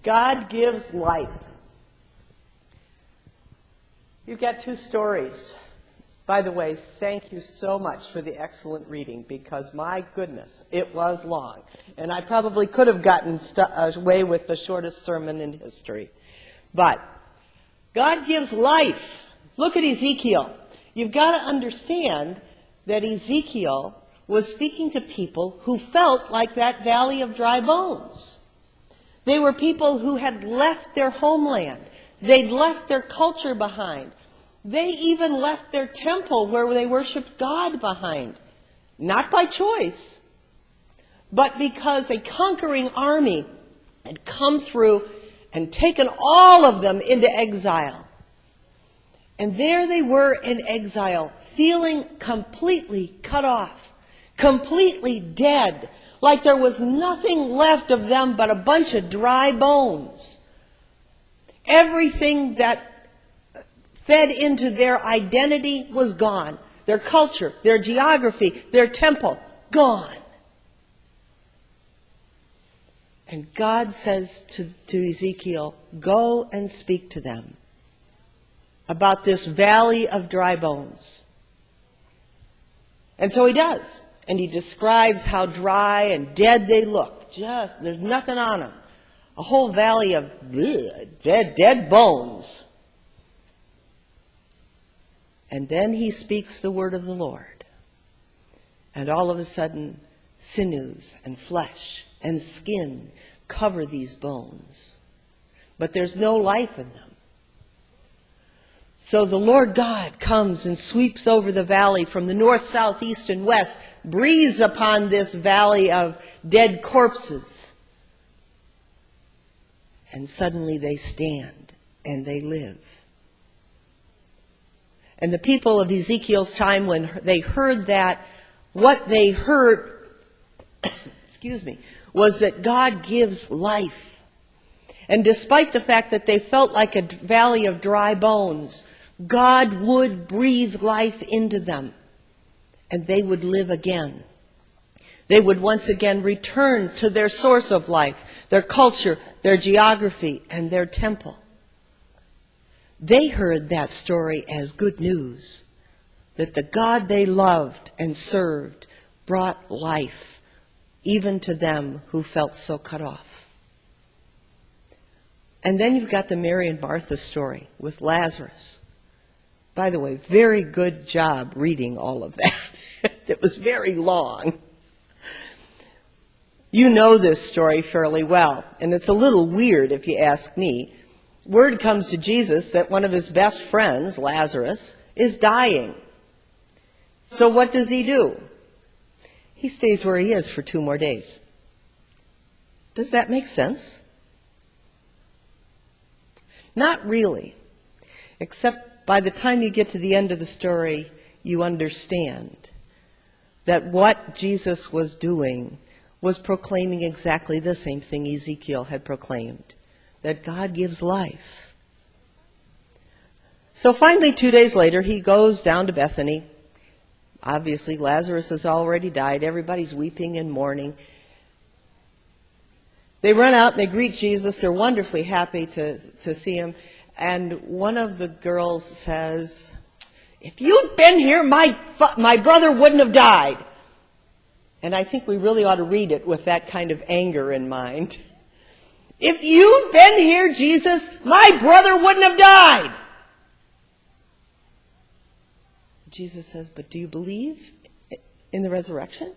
God gives life. You've got two stories. By the way, thank you so much for the excellent reading, because my goodness, it was long. And I probably could have gotten away with the shortest sermon in history. But God gives life. Look at Ezekiel. You've got to understand that Ezekiel was speaking to people who felt like that valley of dry bones. They were people who had left their homeland. They'd left their culture behind. They even left their temple where they worshiped God behind. Not by choice, but because a conquering army had come through and taken all of them into exile. And there they were in exile, feeling completely cut off, completely dead, like there was nothing left of them but a bunch of dry bones. Everything that fed into their identity was gone. Their culture, their geography, their temple, gone. And God says to Ezekiel, go and speak to them about this valley of dry bones. And so he does. And he describes how dry and dead they look. There's nothing on them. A whole valley of dead bones. And then he speaks the word of the Lord. And all of a sudden, sinews and flesh and skin cover these bones. But there's no life in them. So the Lord God comes and sweeps over the valley from the north, south, east, and west, breathes upon this valley of dead corpses. And suddenly they stand and they live. And the people of Ezekiel's time, when they heard that, what they heard, was that God gives life. And despite the fact that they felt like a valley of dry bones, God would breathe life into them, and they would live again. They would once again return to their source of life, their culture, their geography, and their temple. They heard that story as good news, that the God they loved and served brought life, even to them who felt so cut off. And then you've got the Mary and Martha story with Lazarus. By the way, very good job reading all of that. It was very long. You know this story fairly well, and it's a little weird if you ask me. Word comes to Jesus that one of his best friends, Lazarus, is dying. So what does he do? He stays where he is for 2 more days. Does that make sense? Not really, except by the time you get to the end of the story, you understand that what Jesus was doing was proclaiming exactly the same thing Ezekiel had proclaimed, that God gives life. So finally, 2 days later, he goes down to Bethany. Obviously, Lazarus has already died. Everybody's weeping and mourning. They run out and they greet Jesus. They're wonderfully happy to see him. And one of the girls says, if you'd been here, my brother wouldn't have died. And I think we really ought to read it with that kind of anger in mind. If you'd been here, Jesus, my brother wouldn't have died. Jesus says, but do you believe in the resurrection?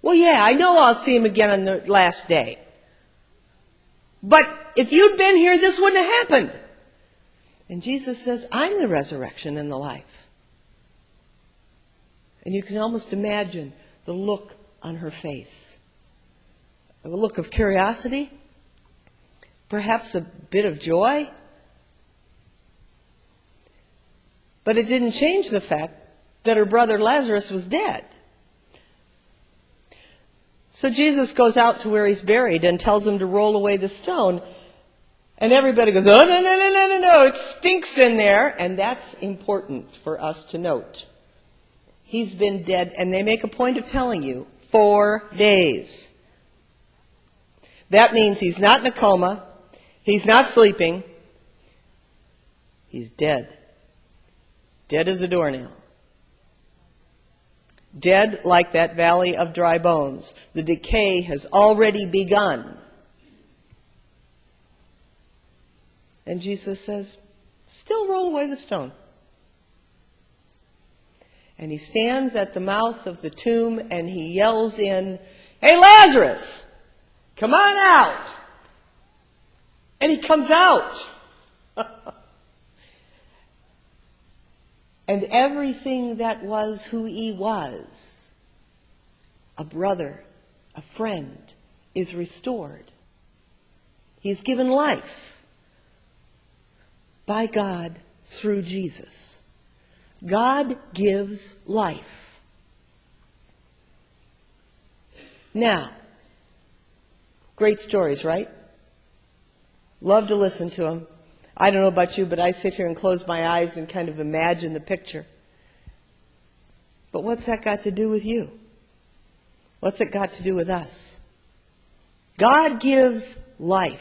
Well, yeah, I know I'll see him again on the last day. But if you'd been here, this wouldn't have happened. And Jesus says, I'm the resurrection and the life. And you can almost imagine the look on her face. A look of curiosity, perhaps a bit of joy. But it didn't change the fact that her brother Lazarus was dead. So Jesus goes out to where he's buried and tells him to roll away the stone. And everybody goes, oh, no, it stinks in there. And that's important for us to note. He's been dead, and they make a point of telling you, 4 days. That means he's not in a coma. He's not sleeping. He's dead. Dead as a doornail. Dead like that valley of dry bones. The decay has already begun. And Jesus says, still roll away the stone. And he stands at the mouth of the tomb and he yells in, "Hey, Lazarus, come on out." And he comes out. And everything that was who he was, a brother, a friend, is restored. He's given life by God through Jesus. God gives life. Now, great stories, right? Love to listen to them. I don't know about you, but I sit here and close my eyes and kind of imagine the picture. But what's that got to do with you? What's it got to do with us? God gives life.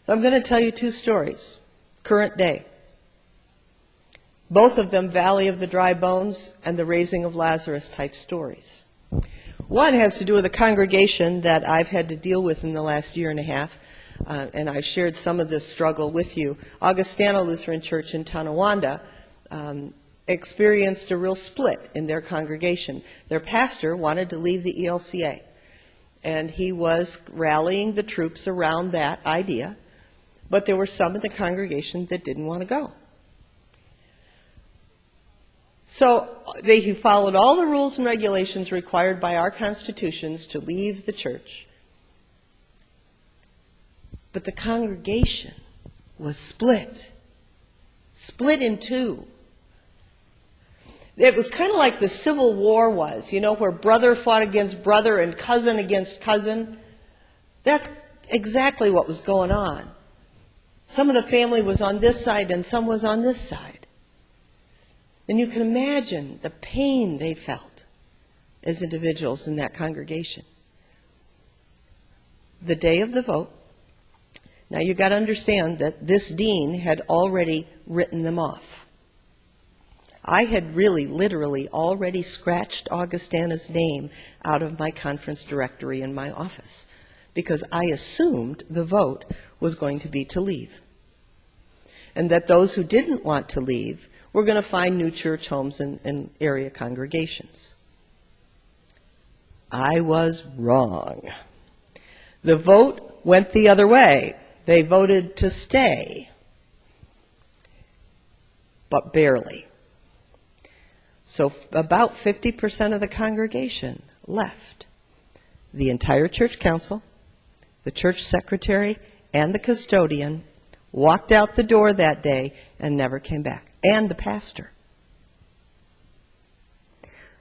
So I'm going to tell you two stories, current day. Both of them Valley of the Dry Bones and the Raising of Lazarus type stories. One has to do with a congregation that I've had to deal with in the last year and a half. And I've shared some of this struggle with you. Augustana Lutheran Church in Tonawanda experienced a real split in their congregation. Their pastor wanted to leave the ELCA, and he was rallying the troops around that idea, but there were some in the congregation that didn't want to go. So he followed all the rules and regulations required by our constitutions to leave the church. But the congregation was split in two. It was kind of like the Civil War was, where brother fought against brother and cousin against cousin. That's exactly what was going on. Some of the family was on this side and some was on this side. And you can imagine the pain they felt as individuals in that congregation. The day of the vote, now you've got to understand that this dean had already written them off. I had really, literally already scratched Augustana's name out of my conference directory in my office because I assumed the vote was going to be to leave. And that those who didn't want to leave were going to find new church homes and area congregations. I was wrong. The vote went the other way. They voted to stay, but barely. So about 50% of the congregation left. The entire church council, the church secretary, and the custodian walked out the door that day and never came back, and the pastor.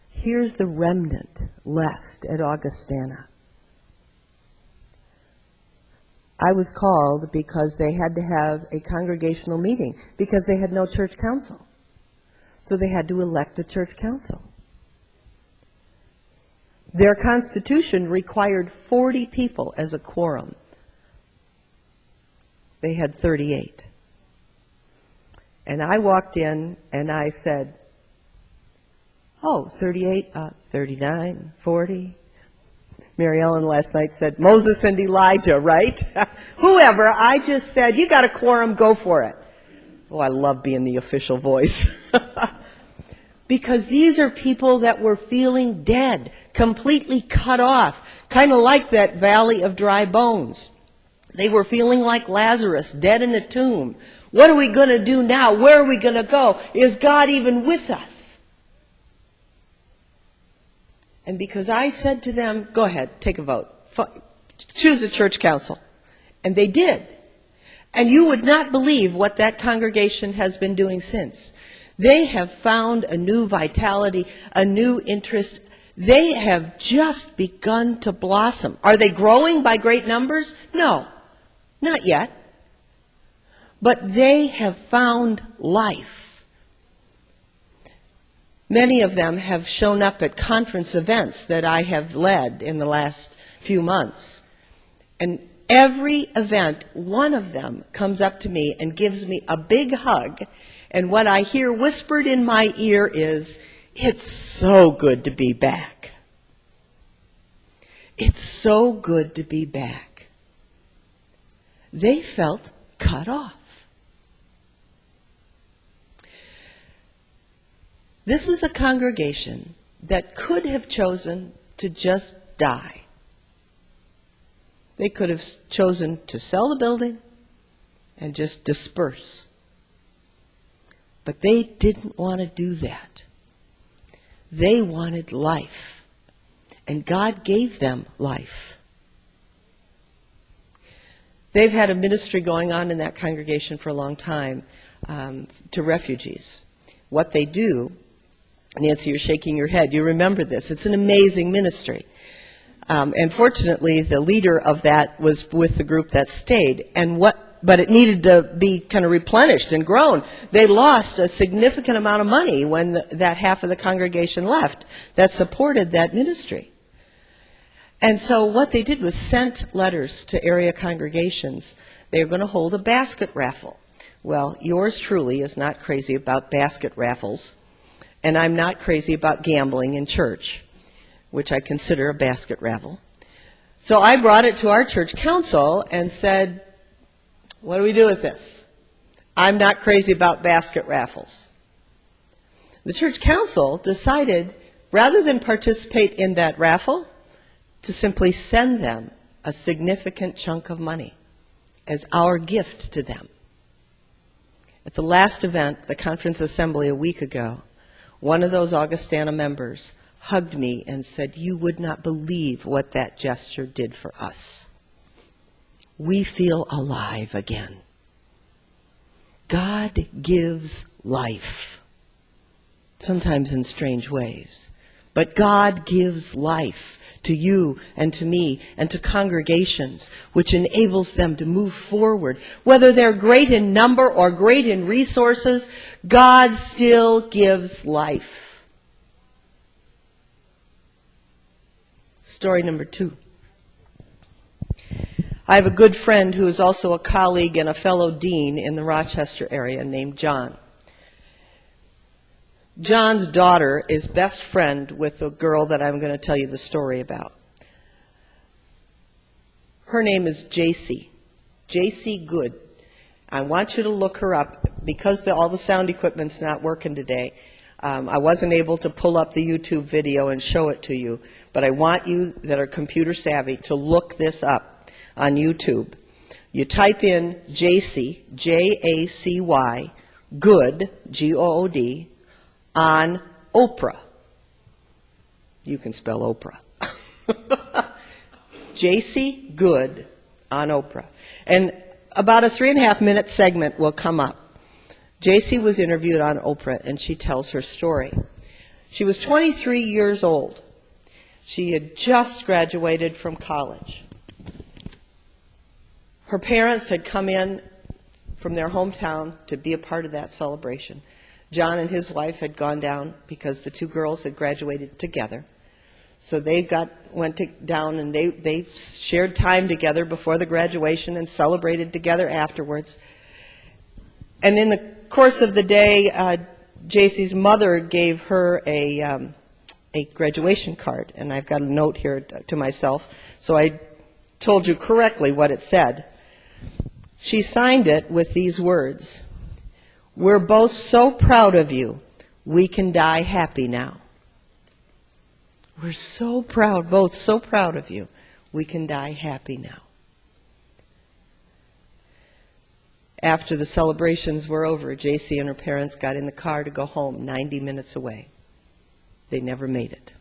Here's the remnant left at Augustana. I was called because they had to have a congregational meeting because they had no church council. So they had to elect a church council. Their constitution required 40 people as a quorum. They had 38. And I walked in and I said, 38, 39, 40. Mary Ellen last night said, Moses and Elijah, right? Whoever, I just said, you got a quorum, go for it. Oh, I love being the official voice. Because these are people that were feeling dead, completely cut off, kind of like that valley of dry bones. They were feeling like Lazarus, dead in a tomb. What are we going to do now? Where are we going to go? Is God even with us? And because I said to them, go ahead, take a vote. Choose a church council. And they did. And you would not believe what that congregation has been doing since. They have found a new vitality, a new interest. They have just begun to blossom. Are they growing by great numbers? No, not yet. But they have found life. Many of them have shown up at conference events that I have led in the last few months. And every event, one of them comes up to me and gives me a big hug, and what I hear whispered in my ear is, "It's so good to be back. It's so good to be back." They felt cut off. This is a congregation that could have chosen to just die. They could have chosen to sell the building and just disperse. But they didn't want to do that. They wanted life, and God gave them life. They've had a ministry going on in that congregation for a long time to refugees. What they do, Nancy, you're shaking your head. You remember this. It's an amazing ministry. And fortunately, the leader of that was with the group that stayed. But it needed to be kind of replenished and grown. They lost a significant amount of money when that half of the congregation left that supported that ministry. And so what they did was sent letters to area congregations. They were going to hold a basket raffle. Well, yours truly is not crazy about basket raffles, and I'm not crazy about gambling in church, which I consider a basket raffle. So I brought it to our church council and said, what do we do with this? I'm not crazy about basket raffles. The church council decided, rather than participate in that raffle, to simply send them a significant chunk of money as our gift to them. At the last event, the conference assembly a week ago, one of those Augustana members hugged me and said, "You would not believe what that gesture did for us. We feel alive again." God gives life, sometimes in strange ways, but God gives life to you and to me and to congregations, which enables them to move forward. Whether they're great in number or great in resources, God still gives life. Story number 2. I have a good friend who is also a colleague and a fellow dean in the Rochester area named John. John's daughter is best friend with the girl that I'm going to tell you the story about. Her name is JC Good. I want you to look her up. Because all the sound equipment's not working today, I wasn't able to pull up the YouTube video and show it to you, but I want you that are computer savvy to look this up on YouTube. You type in JC, Jacy, Good, Good, on Oprah. You can spell Oprah. JC Good on Oprah. And about a 3.5-minute segment will come up. JC was interviewed on Oprah, and she tells her story. She was 23 years old. She had just graduated from college. Her parents had come in from their hometown to be a part of that celebration. John and his wife had gone down because the two girls had graduated together. So they went down and they shared time together before the graduation and celebrated together afterwards. And in the course of the day, JC's mother gave her a graduation card, and I've got a note here to myself, so I told you correctly what it said. She signed it with these words: "We're both so proud of you, we can die happy now." We're so proud, both so proud of you, we can die happy now. After the celebrations were over, JC and her parents got in the car to go home, 90 minutes away. They never made it.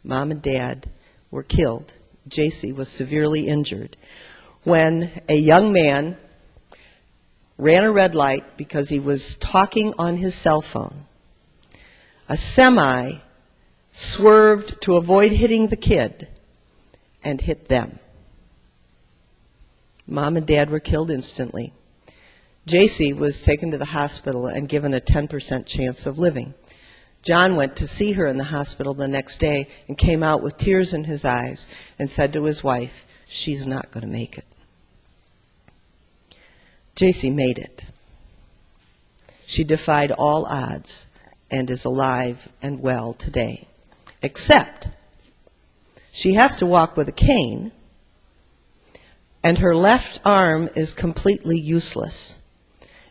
Mom and Dad were killed. JC was severely injured when a young man ran a red light because he was talking on his cell phone. A semi swerved to avoid hitting the kid and hit them. Mom and Dad were killed instantly. JC was taken to the hospital and given a 10% chance of living. John went to see her in the hospital the next day and came out with tears in his eyes and said to his wife, she's not going to make it. JC made it. She defied all odds and is alive and well today. Except she has to walk with a cane, and her left arm is completely useless.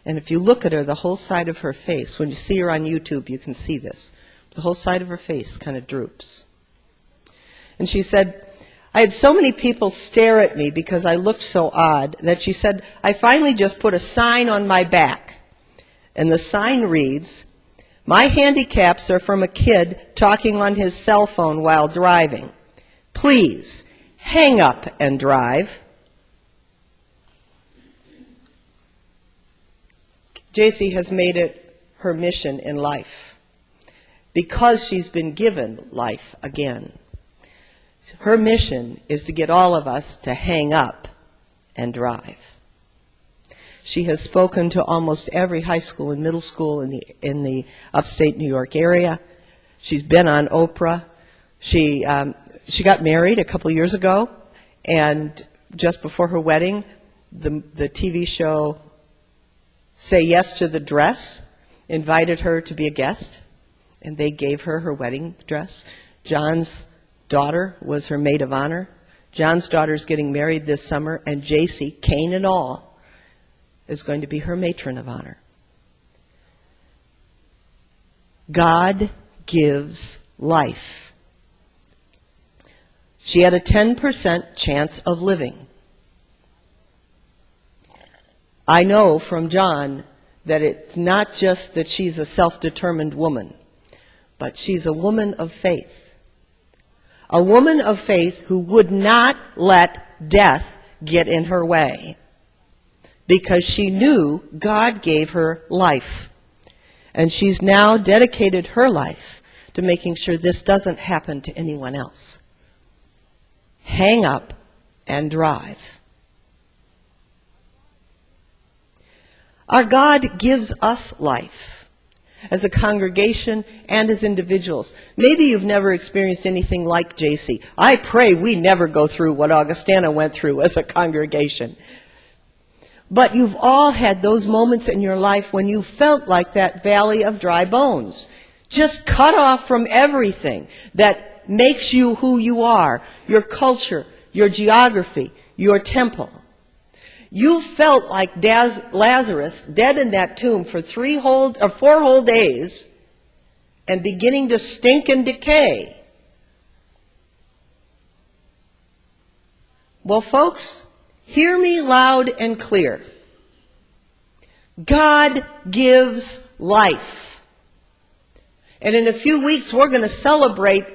And if you look at her, the whole side of her face, when you see her on YouTube, you can see this. The whole side of her face kind of droops. And she said, I had so many people stare at me because I looked so odd that she said, I finally just put a sign on my back. And the sign reads, my handicaps are from a kid talking on his cell phone while driving. Please, hang up and drive. JC has made it her mission in life because she's been given life again. Her mission is to get all of us to hang up and drive. She has spoken to almost every high school and middle school in the upstate New York area. She's been on Oprah. She got married a couple years ago, and just before her wedding, the TV show Say Yes to the Dress invited her to be a guest, and they gave her her wedding dress. John's daughter was her maid of honor. John's daughter's getting married this summer, and JC, cane and all, is going to be her matron of honor. God gives life. She had a 10% chance of living. I know from John that it's not just that she's a self-determined woman, but she's a woman of faith. A woman of faith who would not let death get in her way because she knew God gave her life. And she's now dedicated her life to making sure this doesn't happen to anyone else. Hang up and drive. Our God gives us life as a congregation and as individuals. Maybe you've never experienced anything like JC. I pray we never go through what Augustana went through as a congregation. But you've all had those moments in your life when you felt like that valley of dry bones, just cut off from everything that makes you who you are, your culture, your geography, your temple. You felt like Lazarus, dead in that tomb for 4 whole days and beginning to stink and decay. Well, folks, hear me loud and clear. God gives life. And in a few weeks, we're going to celebrate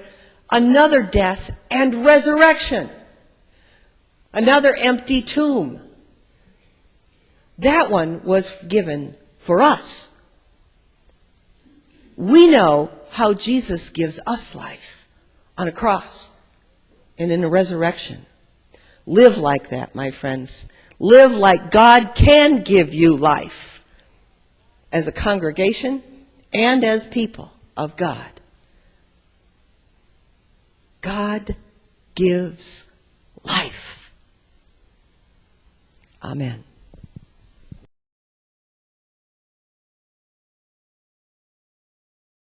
another death and resurrection. Another empty tomb. That one was given for us. We know how Jesus gives us life on a cross and in a resurrection. Live like that, my friends. Live like God can give you life as a congregation and as people of God. God gives life. Amen.